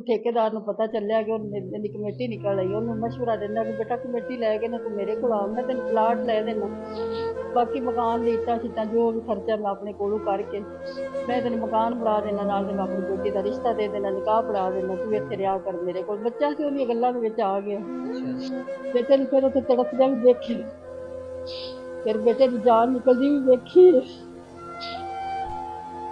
ਠੇਕੇਦਾਰ ਨੂੰ ਪਤਾ ਚੱਲਿਆ ਕਿ ਉਹਦੀ ਕਮੇਟੀ ਨਿਕਲ ਆਈ, ਉਹਨੂੰ ਮਸ਼ਵਰਾ ਦਿੰਦਾ ਕਿ ਬੇਟਾ ਕਮੇਟੀ ਲੈ ਕੇ ਨਾ ਤੂੰ ਮੇਰੇ ਕੋਲ ਆ, ਮੈਂ ਤੈਨੂੰ ਪਲਾਟ ਲੈ ਦੇਣਾ, ਬਾਕੀ ਮਕਾਨ ਦੀ ਇੱਟਾਂ ਛਿੱਟਾਂ ਜੋ ਵੀ ਖਰਚਾ ਮੈਂ ਆਪਣੇ ਕੋਲੋਂ ਕਰਕੇ ਮੈਂ ਤੈਨੂੰ ਮਕਾਨ ਬਣਾ ਦੇਣਾ, ਨਾਲ ਤੈਨੂੰ ਆਪਣੀ ਬੇਟੀ ਦਾ ਰਿਸ਼ਤਾ ਦੇ ਦੇਣਾ, ਨਿਕਾਹ ਪੜਾ ਦੇਣਾ, ਤੂੰ ਇੱਥੇ ਰਿਹਾ ਕਰ ਮੇਰੇ ਕੋਲ। ਬੱਚਾ ਸੀ, ਉਹਦੀਆਂ ਗੱਲਾਂ ਦੇ ਵਿੱਚ ਆ ਗਿਆ। ਬੇਟੇ ਨੂੰ ਫਿਰ ਉੱਥੇ ਤੜਫਦਿਆਂ ਵੀ ਦੇਖੀ, ਫਿਰ ਬੇਟੇ ਦੀ ਜਾਨ ਨਿਕਲਦੀ ਵੀ ਵੇਖੀ।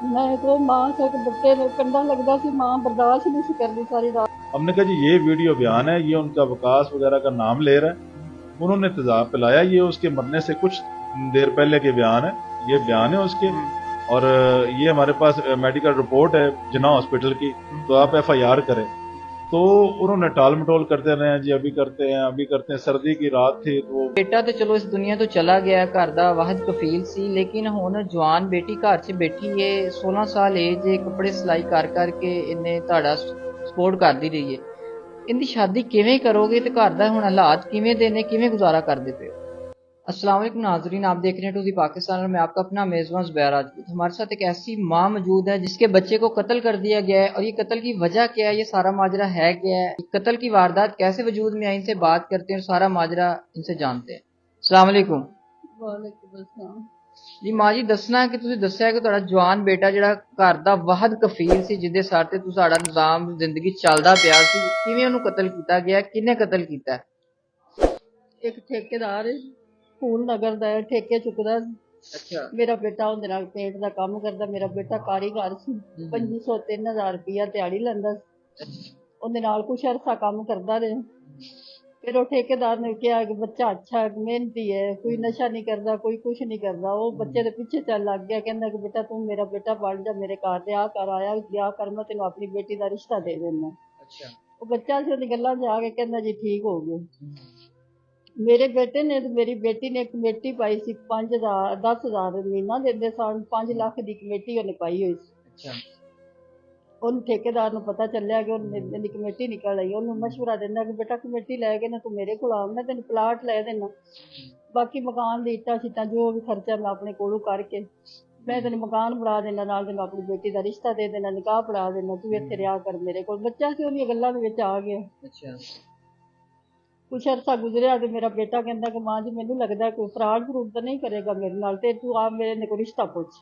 मैं तो मां से बच्चे ने कंधा लगता सी, मां बर्दाश्त नहीं सी करती सारी रात। हमने कहा जी ये वीडियो बयान है, ये उनका वकास वगैरह का नाम ले रहा है, उन्होंने तेजाब पिलाया, ये उसके मरने से कुछ देर पहले के बयान है, ये बयान है उसके। और ये हमारे पास मेडिकल रिपोर्ट है जिन्ना हॉस्पिटल की, तो आप FIR करें। तो उन्होंने टाल मटोल करते रहे हैं जी, अभी करते हैं अभी करते हैं, सर्दी की रात थी तो ਬੇਟਾ ਤੇ ਚਲੋ ਇਸ ਦੁਨੀਆ ਤੋਂ ਚਲਾ ਗਿਆ, ਘਰ ਦਾ ਵਾਹਿਦ ਕਫੀਲ ਸੀ, ਲੇਕਿਨ ਹੁਣ ਜਵਾਨ ਬੇਟੀ ਘਰ 'ਚ ਬੈਠੀ ਏ, 16 ਸਾਲ ਏਜ ਏ, ਕੱਪੜੇ ਸਿਲਾਈ ਕਰ ਕਰਕੇ ਇਹਨੇ ਤੁਹਾਡਾ ਸਪੋਰਟ ਕਰਦੀ ਰਹੀ ਏ। ਇਹਦੀ ਸ਼ਾਦੀ ਕਿਵੇਂ ਕਰੋਗੇ ਤੇ ਘਰ ਦਾ ਹੁਣ ਹਾਲਾਤ ਕਿਵੇਂ ਦੇ ਨੇ, ਕਿਵੇਂ ਗੁਜ਼ਾਰਾ ਕਰਦੇ ਪਏ ਹੋ? अस्सलाम वालेकुम नाजरीन, आप देख रहे हैं टूजी पाकिस्तान और मैं आपका अपना मेज़बान ज़ुबैर राजपूत। हमारे साथ एक ऐसी माँ मौजूद है जिसके बच्चे को कत्ल कर दिया गया है, और ये कत्ल की वजह क्या है, ये सारा माजरा है क्या है, कत्ल की वारदात कैसे वजूद में आई, इनसे बात करते हैं और सारा माजरा इनसे जानते हैं। अस्सलाम वालेकुम। वालेकुम अस्सलाम। जी माँ जी, दसना कि तुसीं दस्सिया कि तुहाडा जवान बेटा जिहड़ा घर दा वाहद कफील सी, जिहदे सिर ते तुहाडा निज़ाम जिंदगी चलदा पिया सी, किवें उहनूं कत्ल कीता गया, किहने कत्ल कीता है? एक ठेकेदार फूल नगर ਦਾ ਠੇਕੇ ਚੁੱਕਦਾ। अच्छा। ਮੇਰਾ ਬੇਟਾ ਉਹਦੇ ਨਾਲ ਪੇਂਟ ਦਾ ਕੰਮ ਕਰਦਾ। ਮੇਰਾ ਬੇਟਾ ਕਾਰੀਗਰ ਸੀ, 2500 3000 ਰੁਪਇਆ ਦਿਹਾੜੀ ਲੈਂਦਾ ਸੀ। ਉਹਦੇ ਨਾਲ ਕੁਛ ਅਰਸਾ ਕੰਮ ਕਰਦਾ ਰਿਹਾ। ਫਿਰ ਉਹ ਠੇਕੇਦਾਰ ਨੇ ਕਿਹਾ ਕਿ ਬੱਚਾ ਅੱਛਾ ਹੈ, ਮਿਹਨਤੀ ਹੈ, ਕੋਈ ਨਸ਼ਾ ਨਹੀਂ ਕਰਦਾ, ਕੋਈ ਕੁਛ ਨਹੀਂ ਕਰਦਾ। ਉਹ ਬੱਚੇ ਦੇ ਪਿੱਛੇ ਚੱਲ ਲੱਗ ਗਿਆ, ਕਹਿੰਦਾ ਕਿ ਬੇਟਾ ਤੂੰ ਮੇਰਾ ਬੇਟਾ ਬਣ ਜਾ, ਮੇਰੇ ਘਰ ਤੇ ਆ ਕਰ ਆਇਆ ਵਿਆਹ ਕਰ, ਮੈਂ ਤੈਨੂੰ ਆਪਣੀ ਬੇਟੀ ਦਾ ਰਿਸ਼ਤਾ ਦੇ ਦੇਣਾ। अच्छा। ਉਹ ਬੱਚਾ ਸੀ, ਉਹਦੀ ਗੱਲਾਂ 'ਚ ਆ ਕੇ ਕਹਿੰਦਾ ਜੀ ਠੀਕ ਹੋ ਗਿਆ। ਮੇਰੇ ਬੇਟੇ ਨੇ ਤੇ ਮੇਰੀ ਬੇਟੀ ਨੇ ਕਮੇਟੀ ਪਾਈ ਸੀ, 5000 10000 ਮਹੀਨਾ ਦਿੰਦੇ ਸਨ, 5 ਲੱਖ ਦੀ ਕਮੇਟੀ ਉਹਨੇ ਪਾਈ ਹੋਈ ਸੀ। अच्छा। ਉਹਨੂੰ ਠੇਕੇਦਾਰ ਨੂੰ ਪਤਾ ਚੱਲਿਆ ਕਿ ਉਹਦੀ ਕਮੇਟੀ ਨਿਕਲ ਆਈ, ਉਹਨੂੰ ਮਸ਼ਵਰਾ ਦਿੰਦਾ ਕਿ ਬੇਟਾ ਕਮੇਟੀ ਲੈ ਕੇ ਨਾ ਤੂੰ ਮੇਰੇ ਕੋਲ ਆ, ਮੈਂ ਤੈਨੂੰ ਪਲਾਟ ਲੈ ਦੇਣਾ, ਬਾਕੀ ਮਕਾਨ ਦੀ ਇੱਟਾਂ ਛਿੱਟਾਂ ਜੋ ਵੀ ਖਰਚਾ ਮੈਂ ਆਪਣੇ ਕੋਲੋਂ ਕਰਕੇ ਮੈਂ ਤੈਨੂੰ ਮਕਾਨ ਬਣਾ ਦੇਣਾ, ਨਾਲ ਤੈਨੂੰ ਆਪਣੀ ਬੇਟੀ ਦਾ ਰਿਸ਼ਤਾ ਦੇ ਦੇਣਾ, ਨਿਕਾਹ ਪੜਾ ਦੇਣਾ, ਤੂੰ ਇੱਥੇ ਰਿਹਾ ਕਰ ਮੇਰੇ ਕੋਲ। ਬੱਚਾ ਸੀ, ਉਹਦੀਆਂ ਗੱਲਾਂ ਦੇ ਵਿੱਚ ਆ ਗਿਆ। अच्छा। ਕੁਛ ਅਰਸਾ ਗੁਜ਼ਰਿਆ ਤੇ ਮੇਰਾ ਬੇਟਾ ਕਹਿੰਦਾ ਕਿ ਮਾਂ ਜੀ ਮੈਨੂੰ ਲੱਗਦਾ ਕੋਈ ਫਰਾਡ ਫਰੂਡ ਤਾਂ ਨਹੀਂ ਕਰੇਗਾ ਮੇਰੇ ਨਾਲ, ਤੇ ਤੂੰ ਆ ਮੇਰੇ ਨੇ ਕੋਈ ਰਿਸ਼ਤਾ ਪੁੱਛ।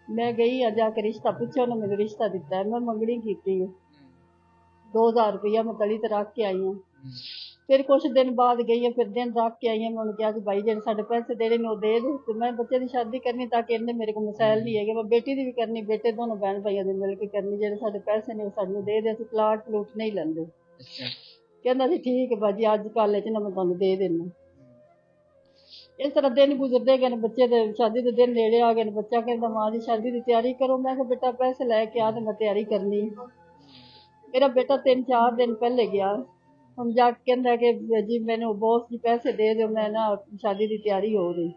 ਮੈਂ ਗਈ ਆ, ਜਾ ਕੇ ਰਿਸ਼ਤਾ ਪੁੱਛਿਆ, ਉਹਨੇ ਮੈਨੂੰ ਰਿਸ਼ਤਾ ਦਿੱਤਾ। ਮੈਂ ਮੰਗਣੀ ਕੀਤੀ ਹੈ, 2000 ਰੁਪਇਆ ਮੈਂ ਤਲੀ ਤੇ ਰੱਖ ਕੇ ਆਈ ਹਾਂ। ਫਿਰ ਕੁਛ ਦਿਨ ਬਾਅਦ ਗਈ ਹਾਂ, ਫਿਰ ਦਿਨ ਰੱਖ ਕੇ ਆਈ ਹਾਂ। ਮੈਂ ਉਹਨੂੰ ਕਿਹਾ ਕਿ ਭਾਈ ਜਿਹੜੇ ਸਾਡੇ ਪੈਸੇ ਦੇਣੇ ਨੇ ਉਹ ਦੇ ਦੇ, ਤੇ ਮੈਂ ਬੱਚੇ ਦੀ ਸ਼ਾਦੀ ਕਰਨੀ ਤਾਂ ਕਿ ਇਹਨੇ ਮੇਰੇ ਕੋਲ ਮਸਾਇਲ ਨਹੀਂ ਹੈਗੇ, ਮੈਂ ਬੇਟੀ ਦੀ ਵੀ ਕਰਨੀ, ਬੇਟੇ ਦੋਨੋਂ ਭੈਣ ਭਾਈਆਂ ਦੇ ਮਿਲ ਕੇ ਕਰਨੀ। ਜਿਹੜੇ ਸਾਡੇ ਪੈਸੇ ਨੇ ਉਹ ਸਾਨੂੰ ਦੇ ਦੇ, ਅਸੀਂ ਪਲਾਟ ਪਲੂਟ ਨਹੀਂ ਲੈਂਦੇ। ਕਹਿੰਦਾ ਸੀ ਠੀਕ ਹੈ ਬਾਜੀ, ਅੱਜ ਕੱਲ੍ਹ ਚ ਨਾ ਮੈਂ ਤੁਹਾਨੂੰ ਦੇ ਦੇਣਾ। ਇਸ ਤਰ੍ਹਾਂ ਦਿਨ ਗੁਜ਼ਰਦੇ ਗਏ ਨੇ, ਬੱਚੇ ਦੇ ਸ਼ਾਦੀ ਦੇ ਦਿਨ ਨੇੜੇ ਆ ਗਏ ਨੇ। ਬੱਚਾ ਕਹਿੰਦਾ ਮਾਂ ਦੀ ਸ਼ਾਦੀ ਦੀ ਤਿਆਰੀ ਕਰੋ। ਮੈਂ ਕਿਹਾ ਬੇਟਾ ਪੈਸੇ ਲੈ ਕੇ ਆ ਤੇ ਮੈਂ ਤਿਆਰੀ ਕਰਨੀ। ਮੇਰਾ ਬੇਟਾ 3-4 ਦਿਨ ਪਹਿਲੇ ਗਿਆ, ਹੁਣ ਜਾ ਕੇ ਕਹਿੰਦਾ ਕਿ ਜੀ ਮੈਨੂੰ ਬੌਸ ਜੀ ਪੈਸੇ ਦੇ ਦਿਓ, ਮੈਂ ਨਾ ਸ਼ਾਦੀ ਦੀ ਤਿਆਰੀ ਹੋ ਰਹੀ।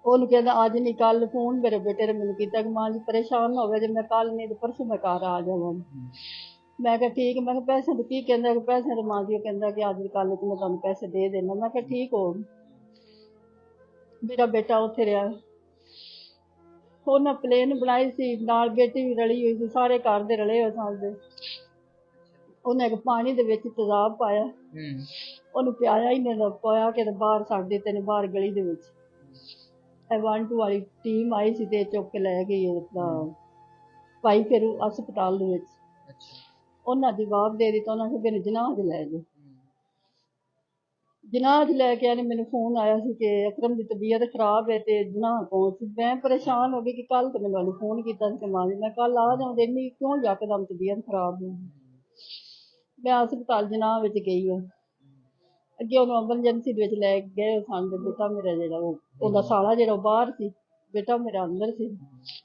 ਉਹਨੂੰ ਕਹਿੰਦਾ ਅੱਜ ਨਹੀਂ ਕੱਲ। ਫੋਨ ਮੇਰੇ ਬੇਟੇ ਨੇ ਮੈਨੂੰ ਕੀਤਾ ਕਿ ਮਾਂ ਜੀ ਪਰੇਸ਼ਾਨ ਨਾ ਹੋਵੇ, ਜੇ ਮੈਂ ਕੱਲ ਨਹੀਂ ਤੇ ਪਰਸੋਂ ਮੈਂ ਘਰ ਆ ਜਾਵਾਂ। ਮੈਂ ਕਿਹਾ ਠੀਕ। ਮੈਂ ਕਿਹਾ ਪੈਸੇ ਨੂੰ ਕੀ ਕਹਿੰਦਾ, ਕਿ ਪੈਸੇ ਤੇ ਮਾਂ ਜੀ ਉਹ ਕਹਿੰਦਾ ਕਿ ਅੱਜ ਕੱਲ ਮੈਂ ਤੁਹਾਨੂੰ ਪੈਸੇ ਦੇ ਦੇਣਾ। ਮੈਂ ਕਿਹਾ ਠੀਕ ਹੋ। ਮੇਰਾ ਬੇਟਾ ਉੱਥੇ ਰਿਹਾ, ਉਹਨਾਂ ਪਲੇਨ ਬਣਾਈ ਸੀ, ਨਾਲ ਬੇਟੀ ਵੀ ਰਲੀ ਹੋਈ ਸੀ, ਸਾਰੇ ਘਰ ਦੇ ਰਲੇ ਹੋਏ ਸਨ। ਉਹਨੇ ਇੱਕ ਪਾਣੀ ਦੇ ਵਿੱਚ ਤੇਜ਼ਾਬ ਪਾਇਆ, ਉਹਨੂੰ ਪਿਆਇਆ ਹੀ ਨਹੀਂ, ਪਾਇਆ ਕਿ ਬਾਹਰ ਸਾਡੇ ਤੇ ਨੇ, ਬਾਹਰ ਗਲੀ ਦੇ ਵਿੱਚ 1-2 ਵਾਲੀ ਟੀਮ ਆਈ ਸੀ ਤੇ ਚੁੱਕ ਕੇ ਲੈ ਗਈ ਆਪਣਾ ਭਾਈ ਫੇਰੂ ਹਸਪਤਾਲ ਦੇ ਵਿੱਚ। ਉਹਨਾਂ ਜਵਾਬ ਦੇ ਦਿੱਤਾ, ਉਹਨਾਂ ਨੇ ਮੈਨੂੰ ਜਨਾਹ 'ਚ ਲੈ ਜਾਓ। ਜਨਾਹ 'ਚ ਲੈ ਕੇ ਆਏ। ਮੈਨੂੰ ਫੋਨ ਆਇਆ ਸੀ ਕਿ ਅਕਰਮ ਦੀ ਤਬੀਅਤ ਖਰਾਬ ਹੈ ਤੇ ਜਨਾਹ ਪਹੁੰਚ। ਮੈਂ ਪਰੇਸ਼ਾਨ ਹੋ ਗਈ ਕਿ ਕੱਲ ਤਾਂ ਮੈਨੂੰ ਫੋਨ ਕੀਤਾ ਸੀ ਕਿ ਮਾਂ ਜੀ ਮੈਂ ਕੱਲ ਆ ਜਾਵਾਂ, ਇੰਨੀ ਕਿਉਂ ਯਕਦਮ ਤਬੀਅਤ ਖਰਾਬ ਹੈ। ਮੈਂ ਹਸਪਤਾਲ ਜਨਾਹ ਵਿੱਚ ਗਈ ਹਾਂ। ਅੱਗੇ ਉਹਨੂੰ ਐਮਰਜੈਂਸੀ ਦੇ ਵਿੱਚ ਲੈ ਕੇ ਗਏ ਸਨ। ਬੇਟਾ ਮੇਰਾ ਜਿਹੜਾ ਉਹਦਾ ਸਾਲਾ ਜਿਹੜਾ ਉਹ ਬਾਹਰ ਸੀ, ਬੇਟਾ ਮੇਰਾ ਅੰਦਰ ਸੀ।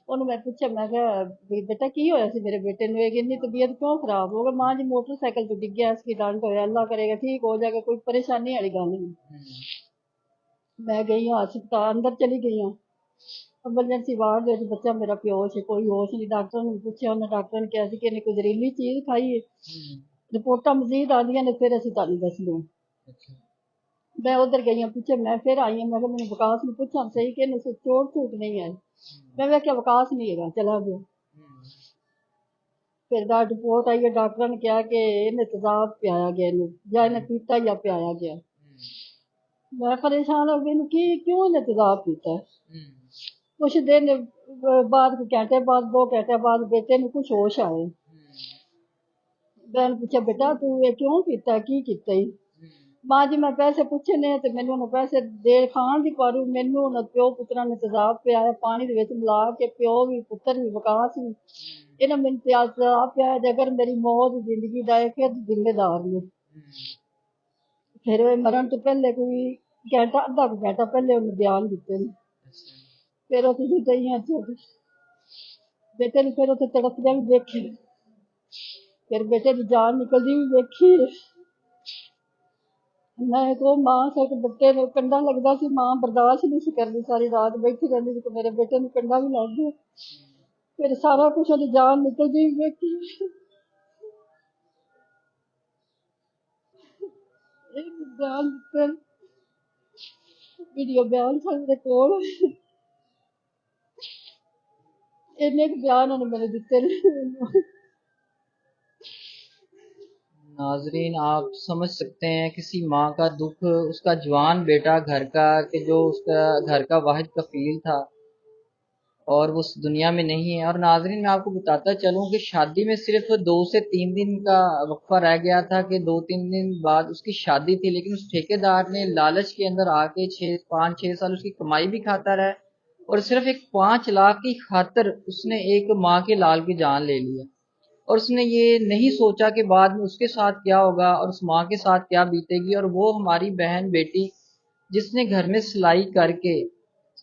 ਉਹਨੂੰ ਮੈਂ ਪੁੱਛਿਆ, ਮੈਂ ਕਿਹਾ ਵੀ ਬੇਟਾ ਕੀ ਹੋਇਆ ਸੀ ਮੇਰੇ ਬੇਟੇ ਨੂੰ, ਇਹ ਇੰਨੀ ਤਬੀਅਤ ਕਿਉਂ ਖਰਾਬ ਹੋ ਗਈ? ਮਾਂ ਜੀ ਮੋਟਰਸਾਈਕਲ ਤੋਂ ਡਿੱਗਿਆ, ਐਕਸੀਡੈਂਟ ਹੋਇਆ, ਅੱਲਾ ਕਰੇਗਾ ਠੀਕ ਹੋ ਜਾਏਗਾ, ਕੋਈ ਪਰੇਸ਼ਾਨੀ ਵਾਲੀ ਗੱਲ ਨਹੀਂ। ਮੈਂ ਗਈ ਹਾਂ ਹਸਪਤਾਲ, ਅੰਦਰ ਚਲੀ ਗਈ ਹਾਂ ਐਮਰਜੈਂਸੀ ਵਾਰਡ ਦੇ ਵਿੱਚ। ਬੱਚਾ ਮੇਰਾ ਬੇਹੋਸ਼ ਹੈ, ਕੋਈ ਹੋਸ਼ ਨਹੀਂ। ਡਾਕਟਰ ਨੂੰ ਪੁੱਛਿਆ, ਉਹਨੇ ਡਾਕਟਰ ਨੇ ਕਿਹਾ ਸੀ ਕਿ ਇਹਨੇ ਕੋਈ ਜ਼ਹਿਰੀਲੀ ਚੀਜ਼ ਖਾਈ ਹੈ। ਰਿਪੋਰਟਾਂ ਮਜ਼ੀਦ ਆਉਂਦੀਆਂ ਨੇ, ਫਿਰ ਅਸੀਂ ਤੁਹਾਨੂੰ ਦੱਸਦੇ। ਮੈਂ ਉੱਧਰ ਗਈ ਹਾਂ ਪਿੱਛੇ, ਮੈਂ ਫਿਰ ਆਈ ਹਾਂ। ਮੈਂ ਕਿਹਾ ਮੈਨੂੰ ਵਿਕਾਸ ਨੂੰ ਪੁੱਛਾਂ ਸਹੀ ਕਿ ਇਹਨੂੰ ਚੋਟ ਝੂਟ ਨਹੀਂ ਹੈ। ਮੈਂ ਵੇਖਿਆ ਵਿਕਾਸ ਨਹੀਂ ਹੈਗਾ, ਚਲਾ ਗਿਆ। ਫਿਰ ਦਾ ਰਿਪੋਰਟ ਆਈ ਹੈ, ਡਾਕਟਰਾਂ ਨੇ ਕਿਹਾ ਕਿ ਇਹਨੇ ਤੇਜ਼ਾਬ ਪਿਆਇਆ ਗਿਆ ਇਹਨੂੰ, ਜਾਂ ਇਹਨੇ ਪੀਤਾ ਜਾਂ ਪਿਆਇਆ ਗਿਆ। ਮੈਂ ਪਰੇਸ਼ਾਨ ਹੋ ਗਈ, ਇਹਨੂੰ ਕਿਉਂ ਇਹਨੇ ਤੇਜ਼ਾਬ ਪੀਤਾ। ਕੁਛ ਦਿਨ بعد ਘੰਟੇ ਬਾਅਦ 2 ਘੰਟੇ ਬਾਅਦ ਬੇਟੇ ਨੂੰ ਕੁਛ ਹੋਸ਼ ਆਏ। ਮੈਂ ਪੁੱਛਿਆ ਬੇਟਾ ਤੂੰ ਇਹ ਕਿਉਂ ਕੀਤਾ, ਕੀ ਕੀਤਾ ਹੀ। ਮਾਂ ਜੀ ਮੈਂ ਪੈਸੇ ਪੁੱਛੇ ਨੇ ਤੇ ਮੈਨੂੰ ਉਹਨੇ ਪੈਸੇ ਦੇ ਖਾਣ ਦੀ ਪਾਰੂ, ਮੈਨੂੰ ਉਹਨਾਂ ਪਿਓ ਪੁੱਤਰਾਂ ਨੇ ਤੇਜ਼ਾਬ ਪਿਆਇਆ ਪਾਣੀ ਦੇ ਵਿੱਚ ਮਿਲਾ ਕੇ, ਪਿਓ ਵੀ ਪੁੱਤਰ ਵੀ ਵਿਕਾਸ ਵੀ, ਇਹਨਾਂ ਮੈਨੂੰ ਤੇਜ਼ਾਬ ਪਿਆਇਆ। ਜੇ ਅਗਰ ਮੇਰੀ ਮੌਤ ਜ਼ਿੰਦਗੀ ਦਾ ਇਹ ਫਿਰ ਜ਼ਿੰਮੇਦਾਰ ਨੇ। ਫਿਰ ਮਰਨ ਤੋਂ ਪਹਿਲੇ ਕੋਈ ਘੰਟਾ ਅੱਧਾ ਕੁ ਘੰਟਾ ਪਹਿਲੇ ਉਹਨੇ ਬਿਆਨ ਦਿੱਤੇ ਨੇ। ਫਿਰ ਉਹ ਤੁਸੀਂ ਦਈਆਂ ਬੇਟੇ ਨੂੰ ਫਿਰ ਉੱਥੇ ਤੜਫਦਿਆਂ ਵੀ ਦੇਖੀ, ਫਿਰ ਬੇਟੇ ਦੀ ਜਾਨ ਨਿਕਲਦੀ ਵੀ ਵੇਖੀ। ਮੈਂ ਕੋ ਮਾਂ ਸਕ ਬੱਚੇ ਨੂੰ ਕੰਡਾ ਲੱਗਦਾ ਸੀ, ਮਾਂ ਬਰਦਾਸ਼ਤ ਨਹੀਂ ਸੀ ਕਰਦੀ, ਸਾਰੀ ਰਾਤ ਬੈਠੀ ਰਹਿੰਦੀ ਸੀ ਕਿ ਮੇਰੇ ਬੇਟੇ ਨੂੰ ਕੰਡਾ ਵੀ ਲੱਗ ਗਿਆ। ਫਿਰ ਸਾਰਾ ਕੁਛ ਉਹਦੀ ਜਾਨ ਨਿਕਲਦੀ ਵੀ ਵੇਖੀ। ਇਹ ਬਿਆਨ ਦਿੱਤੇ, ਵੀਡੀਓ ਬਿਆਨ ਸਾਡੇ ਕੋਲ, ਇੰਨੇ ਕੁ ਬਿਆਨ ਉਹਨੇ ਮੈਨੂੰ ਦਿੱਤੇ ਨੇ। नाजरीन, आप समझ सकते हैं किसी माँ का दुख, उसका जवान बेटा घर का, कि जो उसका घर का वाहिद कफील था और वो उस दुनिया में नहीं है। और नाजरीन मैं आपको बताता चलूँ कि शादी में सिर्फ 2 से 3 दिन का वक्फा रह गया था कि 2-3 दिन बाद उसकी शादी थी, लेकिन उस ठेकेदार ने लालच के अंदर आके 5-6 साल उसकी कमाई भी खाता रहा और सिर्फ एक 5 लाख की खातिर उसने एक माँ के लाल की जान ले लिया। और उसने ये नहीं सोचा कि बाद में उसके साथ क्या होगा और उस माँ के साथ क्या बीतेगी। और वो हमारी बहन बेटी जिसने घर में सिलाई करके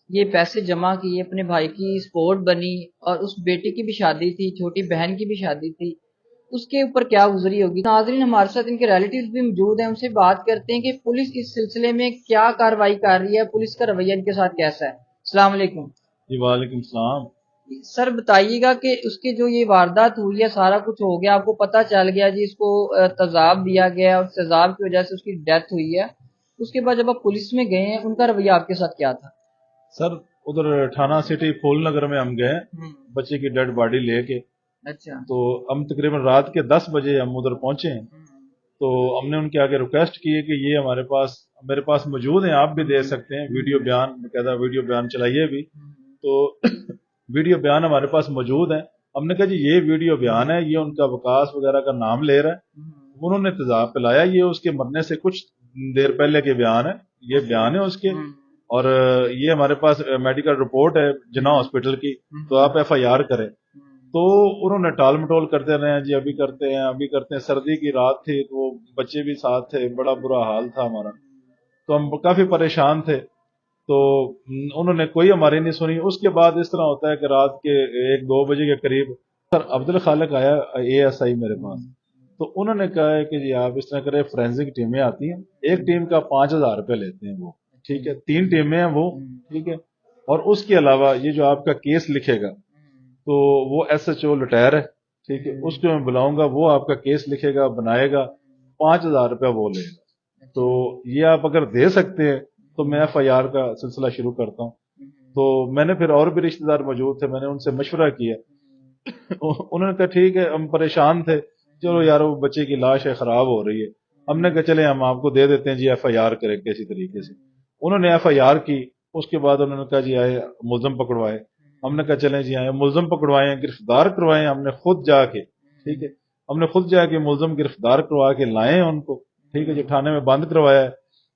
ये पैसे जमा किए, अपने भाई की सपोर्ट बनी, और उस बेटी की भी शादी थी, छोटी बहन की भी शादी थी, उसके ऊपर क्या गुजरी होगी। नाज़रीन हमारे साथ इनके रिलेटिव्स भी मौजूद हैं, उनसे बात करते हैं कि पुलिस इस सिलसिले में क्या कार्रवाई कर रही है, पुलिस का रवैया इनके साथ कैसा है। अस्सलाम वालेकुम। जी वालेकुम सलाम। सर बताइएगा कि उसकी जो ये वारदात हुई है, सारा कुछ हो गया, आपको पता चल गया जी, इसको तेजाब दिया गया और तेजाब की वजह से उसकी डेथ हुई है, उसके बाद जब आप पुलिस में गए हैं उनका रवैया आपके साथ क्या था? सर उधर थाना सिटी फूल नगर में हम गए बच्चे की डेड बॉडी लेके। अच्छा। तो हम तकरीबन रात के 10 बजे हम उधर पहुंचे हैं। तो हमने उनके आगे रिक्वेस्ट की है कि ये मेरे पास मौजूद हैं, आप भी दे सकते हैं वीडियो बयान, बकायदा वीडियो बयान चलाइए भी। तो वीडियो बयान हमारे पास मौजूद है। हमने कहा जी ये वीडियो बयान है, ये उनका वकास वगैरह का नाम ले रहा है, उन्होंने तेजाब पिलाया, ये उसके मरने से कुछ देर पहले के बयान है, ये बयान है उसके। और ये हमारे पास मेडिकल रिपोर्ट है जिन्ना हॉस्पिटल की, तो आप FIR करें। तो उन्होंने टाल मटोल करते रहे हैं जी, अभी करते हैं अभी करते हैं। सर्दी की रात थी तो बच्चे भी साथ थे, बड़ा बुरा हाल था हमारा, तो हम काफी परेशान थे। तो उन्होंने कोई हमारी नहीं सुनी। उसके बाद इस तरह होता है कि रात के 1-2 बजे के करीब सर अब्दुल खालिक आया ASI मेरे पास। तो उन्होंने कहा है कि जी आप इस तरह करें, फोरेंसिक टीमें आती हैं, एक टीम का 5,000 रुपये लेते हैं वो, ठीक है, 3 टीमें हैं वो, ठीक है। और उसके अलावा ये जो आपका केस लिखेगा तो वो SHO रिटायर है, ठीक है, उसको मैं बुलाऊंगा, वो आपका केस लिखेगा, बनाएगा, 5,000 रुपया वो लेगा। तो ये आप अगर दे सकते हैं तो मैं FIR का सिलसिला शुरू करता हूँ। तो मैंने फिर और भी रिश्तेदार मौजूद थे, मैंने उनसे मशवरा किया। उन्होंने कहा ठीक है, हम परेशान थे, चलो यार वो बच्चे की लाश है, खराब हो रही है। हमने कहा चले हम आपको दे देते हैं जी, FIR करें किसी तरीके से। उन्होंने FIR की। उसके बाद उन्होंने कहा जी आए मुलजम पकड़वाए। हमने कहा चलें जी आए मुलजम पकड़वाएं, गिरफ्तार करवाएं। हमने खुद जाके, ठीक है, हमने खुद जाके मुलजम गिरफ्तार करवा के लाए उनको, ठीक है, जो थाने में बंद करवाया है।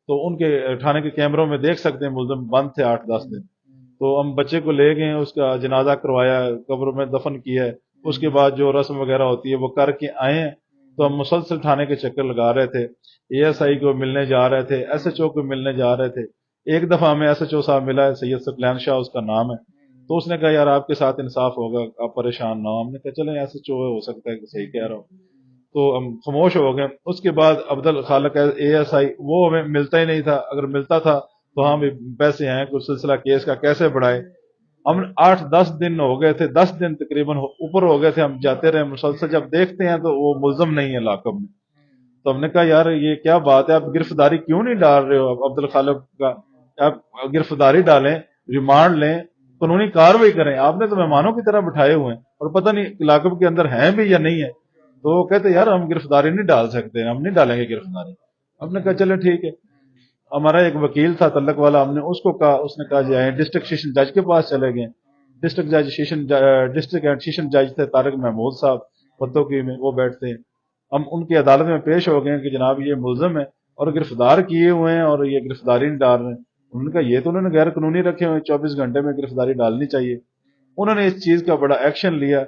तो उनके थाने के कैमरों में देख सकते हैं मुलजम बंद थे 8-10 दिन। तो हम बच्चे को ले गए, उसका जनाजा करवाया, कब्र में दफन किया है। उसके बाद जो रस्म वगैरह होती है वो करके आए हैं। तो हम मुसलसल थाने के चक्कर लगा रहे थे, ASI को मिलने जा रहे थे, SHO को मिलने जा रहे थे। एक दफा हमें SHO साहब मिला है, सैयद सकलैन शाह उसका नाम है। तो उसने कहा यार आपके साथ इंसाफ होगा, आप परेशान ना हो। हमने कहा चले SHO हो सकता है कि सही कह रहा हूँ। तो हम खामोश हो गए। उसके बाद अब्दुल खालिक ASI वो हमें मिलता ही नहीं था, अगर मिलता था तो हाँ भी पैसे हैं, कुछ सिलसिला केस का कैसे बढ़ाए। हम 8-10 दिन हो गए थे, 10 दिन तकरीबन ऊपर हो गए थे, हम जाते रहे मुसलसल। जब देखते हैं तो वो मुलजम नहीं है लाकब में। तो हमने कहा यार ये क्या बात है, आप गिरफ्तारी क्यों नहीं डाल रहे हो अब्दुल खालिक का, आप गिरफ्तारी डालें, रिमांड लें, कानूनी कार्रवाई करें, आपने तो मेहमानों की तरह बिठाए हुए हैं और पता नहीं लाकअप के अंदर हैं भी या नहीं है। तो वो कहते यार हम गिरफ्तारी नहीं डाल सकते, हम नहीं डालेंगे गिरफ्तारी। हमने कहा चलो ठीक है। हमारा एक वकील था तल्लक वाला, हमने उसको कहा, उसने कहा जी आए, डिस्ट्रिक्ट सेशन जज के पास चले गए। डिस्ट्रिक्ट एंड सेशन जज थे तारिक महमूद साहब, पत्तोकी में वो बैठते हैं। हम उनकी अदालत में पेश हो गए कि जनाब ये मुलजम है और गिरफ्तार किए हुए हैं और ये गिरफ्तारी नहीं डाल रहे हैं। उन्होंने कहा ये तो उन्होंने गैर कानूनी रखे हुए, 24 घंटे में गिरफ्तारी डालनी चाहिए। उन्होंने इस चीज का बड़ा एक्शन लिया,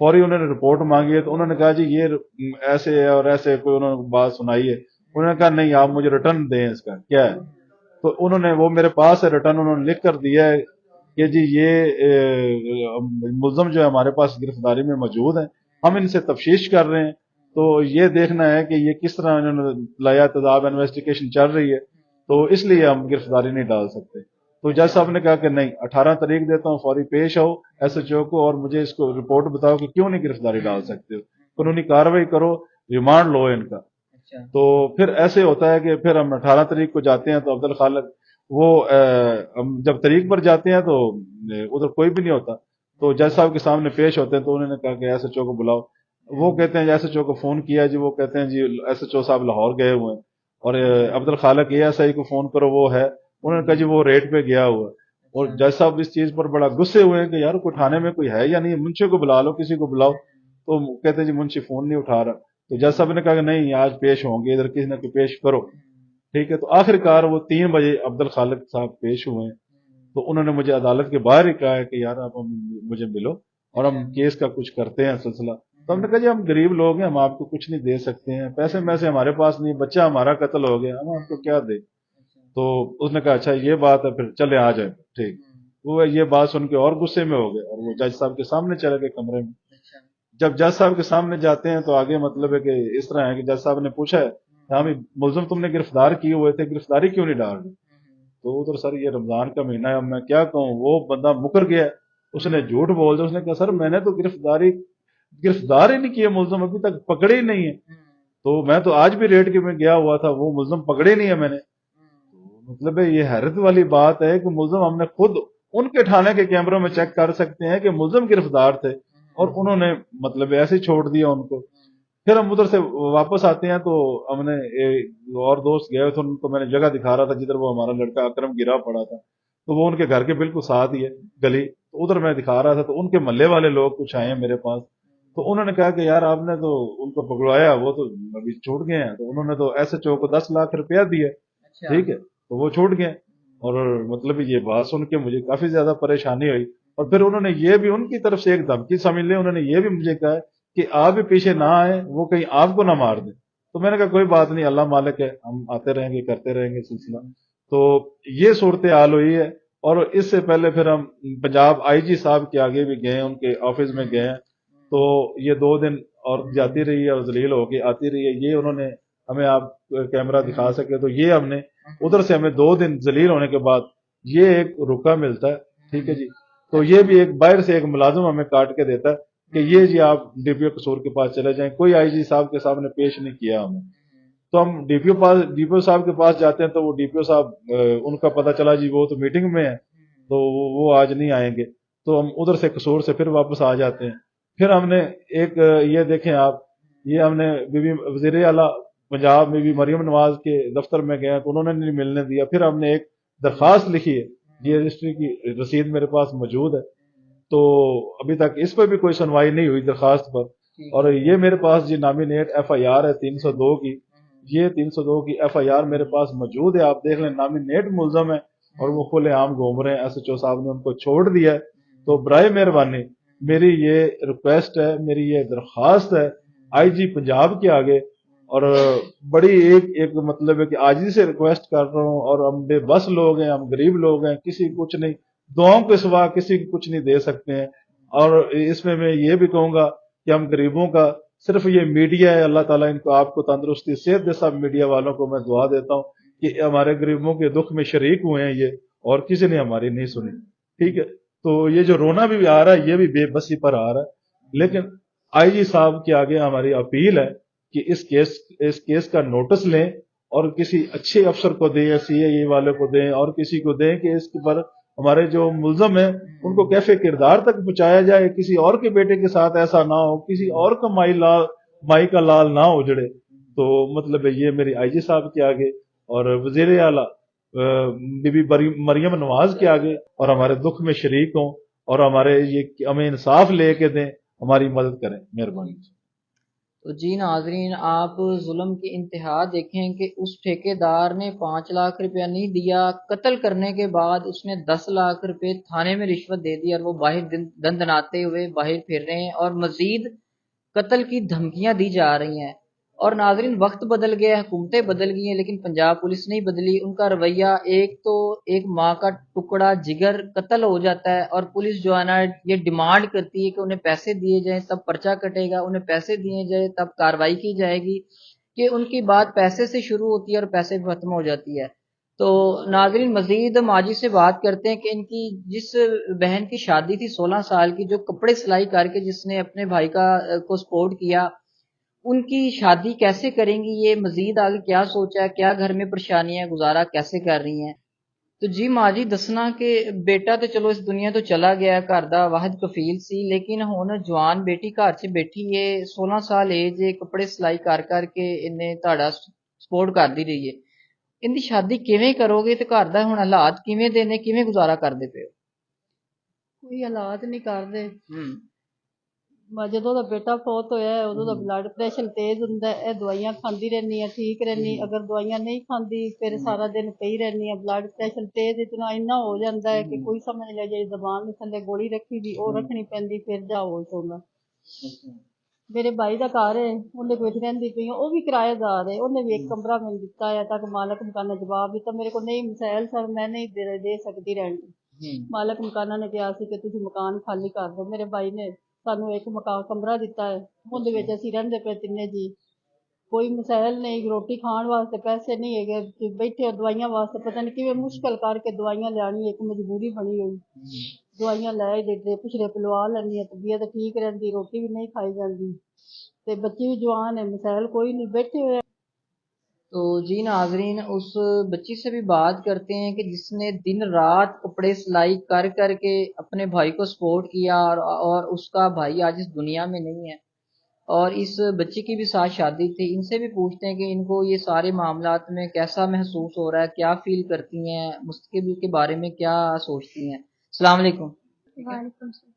फौरी उन्होंने रिपोर्ट मांगी है। तो उन्होंने कहा जी ये ऐसे है और ऐसे, कोई उन्होंने बात सुनाई है। उन्होंने कहा नहीं आप मुझे रिटर्न दें, इसका क्या है। तो उन्होंने, वो मेरे पास है रिटर्न, उन्होंने लिख कर दिया है कि जी ये मुलजम जो है हमारे पास गिरफ्तारी में मौजूद है, हम इनसे तफ्तीश कर रहे हैं, तो ये देखना है कि ये किस तरह इन्होंने लाया, तदाब इन्वेस्टिगेशन चल रही है, तो इसलिए हम गिरफ्तारी नहीं डाल सकते। तो जज साहब ने कहा कि नहीं 18 तारीख देता हूँ, फौरी पेश आओ SHO को और मुझे इसको रिपोर्ट बताओ कि क्यों नहीं गिरफ्तारी डाल सकते हो, कानूनी कार्रवाई करो, रिमांड लो इनका। तो फिर ऐसे होता है कि फिर हम 18 तारीख को जाते हैं तो अब्दुल खालिक वो हम जब तारीख पर जाते हैं तो उधर कोई भी नहीं होता, तो जज साहब के सामने पेश होते हैं। तो उन्होंने कहा कि SHO को बुलाओ। वो कहते हैं SHO को फोन किया जी, वो कहते हैं जी SHO साहब लाहौर गए हुए हैं, और अब्दुल खालिक ASI को फोन करो, वो है। उन्होंने कहा जी वो रेड पे गया हुआ है। और जज साहब इस चीज पर बड़ा गुस्से हुए कि यार कोई थाने में कोई है या नहीं, मुंशी को बुला लो, किसी को बुलाओ। तो कहते हैं जी मुंशी फोन नहीं उठा रहा। तो जज साहब ने कहा कि नहीं आज पेश होंगे, इधर किसी न कोई पेश करो, ठीक है। तो आखिरकार वो 3 बजे अब्दुल खालिक साहब पेश हुए। तो उन्होंने मुझे अदालत के बाहर ही कहा है कि यार आप मुझे मिलो और हम केस का कुछ करते हैं सिलसिला। तो हमने कहा जी हम गरीब लोग हैं, हम आपको कुछ नहीं दे सकते हैं, पैसे मैसे हमारे पास नहीं, बच्चा हमारा कत्ल हो गया, हम आपको क्या दे। तो उसने कहा अच्छा ये बात है, फिर चले आ जाए, ठीक। वो ये बात सुन के और गुस्से में हो गए और वो जज साहब के सामने चले गए कमरे में। जब जज साहब के सामने जाते हैं तो आगे मतलब है कि इस तरह है कि जज साहब ने पूछा है हाँ भी मुलजिम तुमने गिरफ्तार किए हुए थे, गिरफ्तारी क्यों नहीं डाल रहे। तो उधर सर ये रमजान का महीना है, मैं क्या कहूँ, वो बंदा मुकर गया, उसने झूठ बोल दिया। उसने कहा सर मैंने तो गिरफ्तार ही नहीं किया, मुलजिम अभी तक पकड़े ही नहीं है। तो मैं तो आज भी रेड के में गया हुआ था, वो मुलजिम पकड़े नहीं है मैंने। तो मतलब है ये हैरत वाली बात है कि मुलजिम हमने खुद उनके थाने के कैमरों में चेक कर सकते हैं कि मुलजिम गिरफ्तार थे और उन्होंने मतलब ऐसे छोड़ दिया उनको। फिर हम उधर से वापस आते हैं तो हमने एक और दोस्त गए थे, उनको मैंने जगह दिखा रहा था जिधर वो हमारा लड़का अकरम गिरा पड़ा था। तो वो उनके घर के बिल्कुल साथ ही है गली, तो उधर मैं दिखा रहा था। तो उनके मोहल्ले वाले लोग कुछ आए हैं मेरे पास, तो उन्होंने कहा कि यार आपने तो उनको पकड़वाया, वो तो अभी छूट गए हैं। तो उन्होंने तो SHO को 10 लाख रुपया दिए, ठीक है, तो वो छूट गए। और मतलब ये बात सुन के मुझे काफी ज्यादा परेशानी हुई। और फिर उन्होंने ये भी उनकी तरफ से एक धमकी समझ ले, उन्होंने ये भी मुझे कहा कि आप भी पीछे ना आए, वो कहीं आपको ना मार दे। तो मैंने कहा कोई बात नहीं, अल्लाह मालिक है, हम आते रहेंगे करते रहेंगे सिलसिला। तो ये सूरत हाल हुई है। और इससे पहले फिर हम पंजाब IG साहब के आगे भी गए, उनके ऑफिस में गए। तो ये 2 दिन और जाती रही है और जलील होके आती रही है। ये उन्होंने हमें, आप कैमरा दिखा सके तो ये हमने उधर से हमें 2 दिन जलील होने के बाद ये एक रुका मिलता है, ठीक है जी। तो ये भी एक बाहर से एक मुलाजिम हमें काट के देता है कि ये जी आप DPO कसूर के पास चले जाएं, कोई IG साहब के सामने पेश नहीं किया हमें। तो हम DPO साहब के पास जाते हैं तो वो DPO साहब उनका पता चला जी वो तो मीटिंग में है, तो वो आज नहीं आएंगे। तो हम उधर से कसूर से फिर वापस आ जाते हैं। फिर हमने एक ये देखें आप, ये हमने बीबी वजीर आला पंजाब में भी मरियम नवाज के दफ्तर में गए तो उन्होंने नहीं मिलने दिया। फिर हमने एक दरखास्त लिखी है, ये रजिस्ट्री की रसीद मेरे पास मौजूद है, तो अभी तक इस पर भी कोई सुनवाई नहीं हुई दरखास्त पर। और ये मेरे पास जी नामिनेट FIR है 302 की, ये 302 की FIR मेरे पास मौजूद है, आप देख लें। नामिनेट मुलजम है और वो खुलेआम घूम रहे हैं, SHO साहब ने उनको छोड़ दिया है। तो बराए मेहरबानी मेरी ये रिक्वेस्ट है, मेरी ये दरखास्त है IG पंजाब के आगे, और बड़ी एक मतलब है कि आजिज़ी से रिक्वेस्ट कर रहा हूँ। और हम बेबस लोग हैं, हम गरीब लोग हैं, किसी कुछ नहीं, दुआओं के सिवा किसी को कुछ नहीं दे सकते हैं। और इसमें मैं ये भी कहूंगा कि हम गरीबों का सिर्फ ये मीडिया है, अल्लाह ताला इनको आपको तंदुरुस्ती सेहत दे। सब मीडिया वालों को मैं दुआ देता हूँ कि हमारे गरीबों के दुख में शरीक हुए हैं ये, और किसी ने हमारी नहीं सुनी, ठीक है। तो ये जो रोना भी आ रहा है ये भी बेबसी पर आ रहा है। लेकिन IG साहब के आगे हमारी अपील है कि इस केस का नोटिस लें और किसी अच्छे अफसर को दें या CIA वाले को दें और किसी को दें कि इसके पर हमारे जो मुलजम है उनको कैफे किरदार तक पहुंचाया जाए, किसी और के बेटे के साथ ऐसा ना हो, किसी और का माई का लाल ना उजड़े। तो मतलब ये मेरी आईजी साहब के आगे और वजीर आला बीबी मरियम नवाज के आगे और हमारे दुख में शरीक हों और हमारे ये हमें इंसाफ लेके दें, हमारी मदद करें, मेहरबानी। तो जी नाजरीन, आप जुल्म की इंतहा देखें कि उस ठेकेदार ने 5 लाख रुपया नहीं दिया, कत्ल करने के बाद उसने 10 लाख रुपए थाने में रिश्वत दे दी और वो बाहर दंदनाते हुए बाहर फिर रहे हैं और मजीद कत्ल की धमकियां दी जा रही हैं। और नाजरीन, वक्त बदल गया, हुकूमतें बदल गई हैं, लेकिन पंजाब पुलिस नहीं बदली। उनका रवैया, एक तो एक माँ का टुकड़ा जिगर कत्ल हो जाता है और पुलिस जो है ना ये डिमांड करती है कि उन्हें पैसे दिए जाएं तब पर्चा कटेगा, उन्हें पैसे दिए जाए तब कार्रवाई की जाएगी, कि उनकी बात पैसे से शुरू होती है और पैसे पे खत्म हो जाती है। तो नाजरीन, मजीद माजी से बात करते हैं कि इनकी जिस बहन की शादी थी 16 साल की, जो कपड़े सिलाई करके जिसने अपने भाई को सपोर्ट किया, उनकी शादी कैसे करेंगी, ये मजीद आगे क्या सोचा है, क्या घर में परेशानियां, गुजारा कैसे कर रही हैं। तो जी माँ जी दसना कि बेटा तो चलो इस दुनिया तो चला गया, घर दा वाहिद कफील सी, लेकिन हुण जवान बेटी घर च बैठी है, 16 साल एज है, कपड़े सिलाई कर करके इन्हें तुहाडा सपोर्ट करदी रही है। इनकी शादी किवें करोगे ते घर दा हुण हालात किवें दे ने, किवें गुजारा करदे पे हो? ਕੋਈ ਹਾਲਾਤ ਨਹੀਂ ਕਰਦੇ। ਜਦੋਂ ਦਾ ਬੇਟਾ ਫੌਤ ਹੋਇਆ ਹੈ, ਉਦੋਂ ਦਾ ਬਲੱਡ ਪ੍ਰੈਸ਼ਰ ਤੇਜ਼ ਹੁੰਦਾ ਹੈ, ਇਹ ਦਵਾਈਆਂ ਖਾਂਦੀ ਰਹਿੰਦੀ ਆ, ਠੀਕ ਰਹਿੰਦੀ। ਅਗਰ ਦਵਾਈਆਂ ਨਹੀਂ ਖਾਂਦੀ ਫਿਰ ਸਾਰਾ ਦਿਨ ਪਈ ਰਹਿੰਦੀ ਆ, ਬਲੱਡ ਪ੍ਰੈਸ਼ਰ ਤੇਜ਼ ਇਤਨਾ ਇੰਨਾ ਹੋ ਜਾਂਦਾ ਹੈ ਕਿ ਕੋਈ ਸਮਝ ਲੈ, ਜਿਹੜੀ ਜ਼ਬਾਨ ਦੇ ਥੱਲੇ ਗੋਲੀ ਰੱਖੀ ਦੀ ਉਹ ਰੱਖਣੀ ਪੈਂਦੀ, ਫਿਰ ਜਾ ਹੋਸ਼ ਹੁੰਦਾ। ਮੇਰੇ ਭਾਈ ਦਾ ਘਰ ਹੈ, ਉਹਦੇ ਵਿੱਚ ਰਹਿੰਦੀ ਪਈ ਹਾਂ, ਉਹ ਵੀ ਕਿਰਾਏਦਾਰ ਹੈ, ਉਹਨੇ ਵੀ ਇੱਕ ਕਮਰਾ ਮੈਨੂੰ ਦਿੱਤਾ ਹੈ ਤੱਕ ਮਾਲਕ ਮਕਾਨ ਨੇ ਜਵਾਬ ਦਿੱਤਾ ਮੇਰੇ ਕੋਲ ਨਹੀਂ ਮਸਾਇਲ ਸਰ, ਮੈਂ ਨਹੀਂ ਦੇ ਸਕਦੀ ਰਹਿਣ ਦੀ। ਮਾਲਕ ਮਕਾਨਾਂ ਨੇ ਕਿਹਾ ਸੀ ਕਿ ਤੁਸੀਂ ਮਕਾਨ ਖਾਲੀ ਕਰ ਦਿਓ। ਮੇਰੇ ਭਾਈ ਨੇ ਸਾਨੂੰ ਇੱਕ ਮਕਾਨ ਕਮਰਾ ਦਿੱਤਾ ਹੈ, ਉਹਦੇ ਵਿੱਚ ਅਸੀਂ ਰਹਿੰਦੇ ਪਏ ਤਿੰਨੇ ਜੀ, ਕੋਈ ਮਸਾਇਲ ਨਹੀਂ। ਰੋਟੀ ਖਾਣ ਵਾਸਤੇ ਪੈਸੇ ਨਹੀਂ ਹੈਗੇ, ਬੈਠੇ ਦਵਾਈਆਂ ਵਾਸਤੇ ਪਤਾ ਨਹੀਂ ਕਿਵੇਂ ਮੁਸ਼ਕਲ ਕਰਕੇ ਦਵਾਈਆਂ ਲਿਆਣੀ, ਇੱਕ ਮਜਬੂਰੀ ਬਣੀ ਹੋਈ। ਦਵਾਈਆਂ ਲੈ ਹੀ ਦਿੱਤੇ, ਪਿਛਲੇ ਪਲਵਾ ਲੈਂਦੀ ਆ, ਤਬੀਅਤ ਠੀਕ ਰਹਿੰਦੀ, ਰੋਟੀ ਵੀ ਨਹੀਂ ਖਾਈ ਜਾਂਦੀ, ਤੇ ਬੱਚੀ ਵੀ ਜਵਾਨ ਹੈ, ਮਸਾਇਲ कोई नहीं, बैठे हुए। तो जी नाजरीन, उस बच्ची से भी बात करते हैं कि जिसने दिन रात कपड़े सिलाई कर करके अपने भाई को सपोर्ट किया और उसका भाई आज इस दुनिया में नहीं है और इस बच्ची की भी साथ शादी थी। इनसे भी पूछते हैं कि इनको ये सारे मामलात में कैसा महसूस हो रहा है, क्या फील करती हैं, मुस्तकबिल के बारे में क्या सोचती हैं। अस्सलाम वालेकुम। वालेकुम सलाम।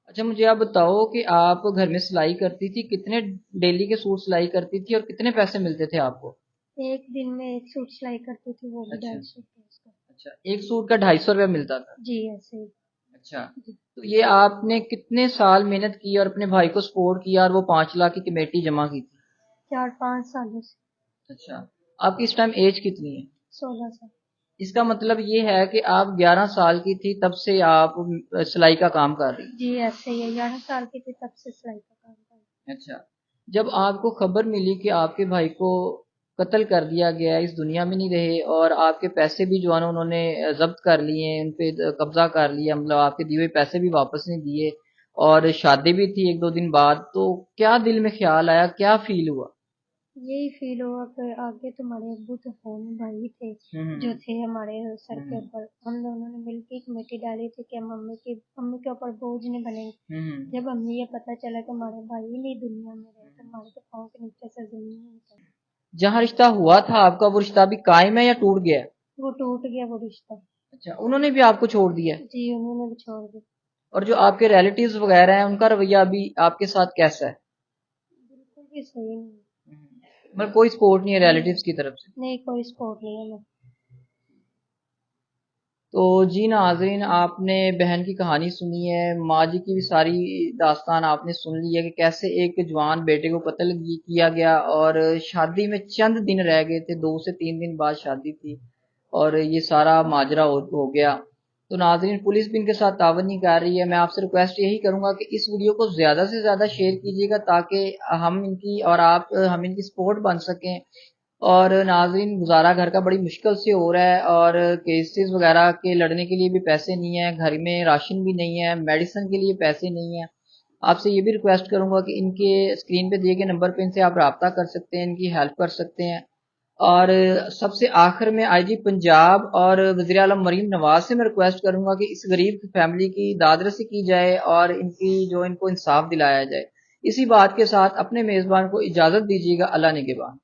अच्छा, मुझे आप बताओ कि आप घर में सिलाई करती थी, कितने डेली के सूट सिलाई करती थी और कितने पैसे मिलते थे आपको? एक दिन में एक सूट सिलाई करती थी, वो भी अच्छा। 250 रुपये। अच्छा, एक सूट का 250 रुपया मिलता था। जी ऐसे ही। अच्छा, तो ये आपने कितने साल मेहनत की और अपने भाई को सपोर्ट किया और वो 5 लाख की कमेटी जमा की थी? 4-5 सालों से। अच्छा, आपकी इस टाइम एज कितनी है? 16 साल। इसका मतलब ये है कि आप 11 साल की थी तब से आप सिलाई का काम कर रही हैं? जी ऐसे ही है, 11 साल की थी तब से सिलाई का काम कर रही। अच्छा, जब आपको खबर मिली कि आपके भाई को कत्ल कर दिया गया है, इस दुनिया में नहीं रहे और आपके पैसे भी जो है ना उन्होंने जब्त कर लिए, उन पे कब्जा कर लिया, मतलब आपके दिए हुए पैसे भी वापस नहीं दिए और शादी भी थी 1-2 दिन बाद, तो क्या दिल में ख्याल आया, क्या फील हुआ? यही फील हुआ कि आगे तो हमारे अब्बू तो फोन भाई थे जो थे हमारे सर के ऊपर, हम दोनों ने मिलकर एक कमेटी डाली थी कि मम्मी के ऊपर बोझ नहीं बनेंगे। जब हमें ये पता चला कि हमारे भाई नहीं दुनिया में रहे तो हमारे तो पाँव के नीचे से जमीन नहीं निकली। जहाँ रिश्ता हुआ था आपका, वो रिश्ता भी कायम है या टूट गया? वो टूट गया वो रिश्ता। अच्छा, उन्होंने भी आपको छोड़ दिया? जी उन्होंने भी छोड़ दिया। और जो आपके रिलेटिव्स वगैरह हैं उनका रवैया भी आपके साथ कैसा है? बिल्कुल भी सही नहीं। मतलब कोई सपोर्ट नहीं है रिलेटिव्स की तरफ से? नहीं कोई सपोर्ट नहीं है। तो जी नाज़रीन, आपने बहन की कहानी सुनी है, माँ जी की भी सारी दास्तान आपने सुन ली है कि कैसे एक जवान बेटे को कत्ल किया गया और शादी में चंद दिन रह गए थे, 2 से 3 दिन बाद शादी थी और ये सारा माजरा हो गया। तो नाज़रीन, पुलिस भी इनके साथ तावन नहीं कर रही है। मैं आपसे रिक्वेस्ट यही करूंगा कि इस वीडियो को ज़्यादा से ज़्यादा शेयर कीजिएगा ताकि हम इनकी और हम इनकी सपोर्ट बन सकें। और नाज़रीन, गुजारा घर का बड़ी मुश्किल से हो रहा है और केसेस वगैरह के लड़ने के लिए भी पैसे नहीं है, घर में राशन भी नहीं है, मेडिसिन के लिए पैसे नहीं है। आपसे ये भी रिक्वेस्ट करूंगा कि इनके स्क्रीन पे दिए गए नंबर पे इनसे आप रब्ता कर सकते हैं, इनकी हेल्प कर सकते हैं اور سب سے آخر میں آئی جی پنجاب اور وزیر اعظم مریم نواز سے میں ریکویسٹ کروں گا کہ اس غریب فیملی کی دادرسی کی جائے اور ان کو انصاف دلایا جائے. اسی بات کے ساتھ اپنے میزبان کو اجازت دیجیے گا. اللہ نگہبان.